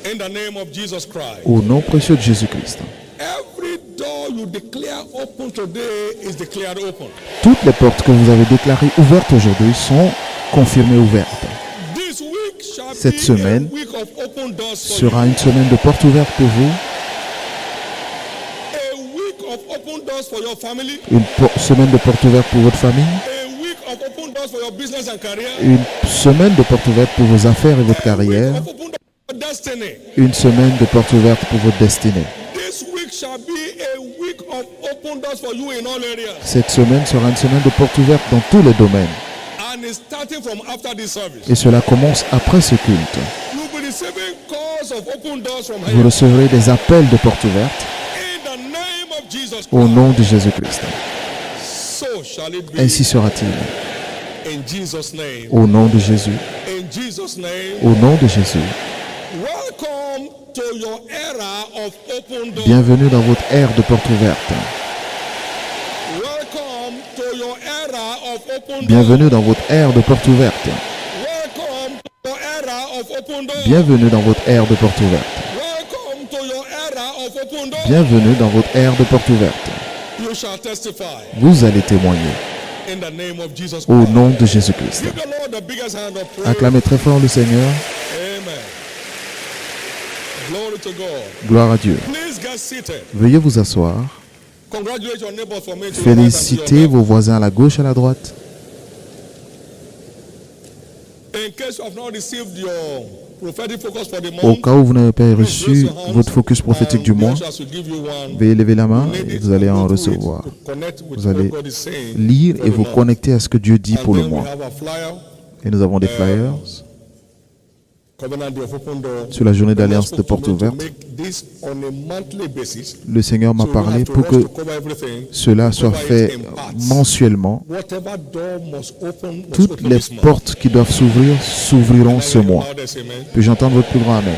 In the name of Jesus Christ. Au nom précieux de Jésus-Christ. Every door you declare open today is declared open. Toutes les portes que vous avez déclarées ouvertes aujourd'hui sont confirmées ouvertes. This week shall Cette semaine be a week of open doors for sera you. une semaine de portes ouvertes pour vous. A week of open doors for your family. Une semaine de portes ouvertes pour votre famille. A week of open doors for your business and career. Une semaine de portes ouvertes pour vos affaires et votre carrière. A week of open doors for your destiny. Une semaine de portes ouvertes pour votre destinée. This week shall be a week of open doors for you in all areas. Cette semaine sera une semaine de portes ouvertes dans tous les domaines. And it's starting from after this service. Et cela commence après ce culte. You'll be receiving calls of open doors from Vous heaven. recevrez des appels de portes ouvertes In the name of Jesus au Christ. nom de Jésus-Christ. So shall it be. Ainsi sera-t-il. In Jesus' name. Au nom de Jésus. In Jesus' name. Au nom de Jésus. Welcome to your era of open doors. Bienvenue dans votre ère de portes ouvertes. Welcome to your era of open doors. Bienvenue dans votre ère de portes ouvertes. Welcome to your era of open doors. Bienvenue dans votre ère de portes ouvertes. Welcome to your era of open doors. Bienvenue dans votre ère de portes ouvertes. You shall testify Vous allez témoigner in the name of Jesus au Christ. nom de Jésus-Christ. Give the Lord the biggest hand of praise. Acclamez très fort le Seigneur. Amen. Glory to God. Gloire à Dieu. Please get seated. Veuillez vous asseoir. Congratulate your neighbor for me to your right and to Félicitez your vos voisins à la gauche et à la droite. left. In case you have not received your prophetic focus for the Au month, cas où vous n'avez pas please reçu raise your hands votre focus prophétique du and mois, the ushers will give you one. veuillez lever la main You need et it vous allez and en go through it recevoir. to connect with Vous allez what God is saying lire for et the vous month. connecter à ce que Dieu dit And pour le then we mois. have a flyer, Et nous avons des flyers Covenant Day of Open Door. sur la journée The Lord d'alliance de spoke to portes me to ouvertes. make this on a monthly basis. Le Seigneur m'a So we don't parlé have to pour rush que to cover everything. cela soit Cover it fait in parts. mensuellement. Whatever door must open, must Toutes open les this month. portes qui doivent s'ouvrir s'ouvriront Can I ce hear the mois. loudest amen? Puis-je entendre votre plus grand Amen.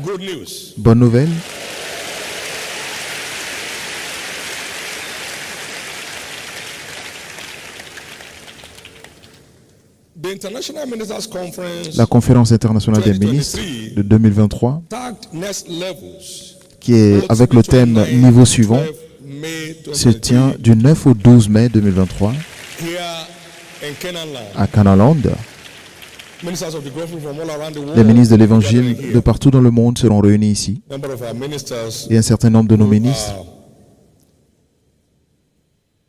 Good news. Bonne nouvelle. The International Ministers Conference La conférence internationale des ministres de 2023, tagged Next Levels qui est avec le thème niveau suivant, 12 May se 2023 tient du 9 au 12 mai 2023 here in Canaan land. à Canaanland. Ministers of the gospel from all around the world Les ministres de are l'Évangile gathering de here. partout dans le monde seront réunis ici. Number of our ministers Et un certain nombre de nos who ministres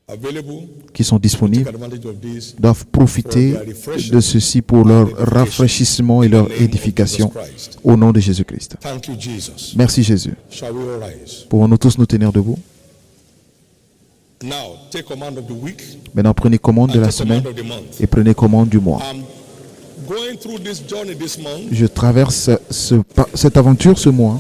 are available qui sont take disponibles advantage of this doivent profiter de ceci pour leur rafraîchissement et leur édification au nom de Jésus-Christ. Thank you, Jesus. Merci Jésus. Shall we all rise? Pouvons-nous tous nous tenir debout? Now, take command of the week Maintenant, prenez commande de and la take command semaine of the month. et prenez commande du mois. I'm going through this journey this month Je traverse cette aventure ce mois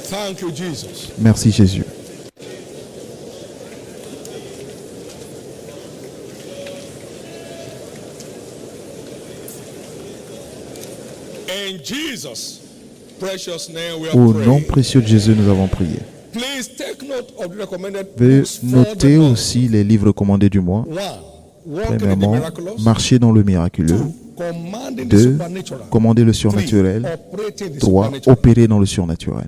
Thank you, Jesus. Merci Jésus. In Jesus' precious name we Au are nom praying. précieux de Jésus, nous avons prié. Please take note of the recommended Veuillez books for the noter month. aussi les livres commandés du mois. 1. Walk in the Premièrement, miraculous. marcher dans le miraculeux. 2. Commanding the 2. supernatural. Commander le 3. surnaturel. Operating the 3. supernatural. Opérer dans le surnaturel.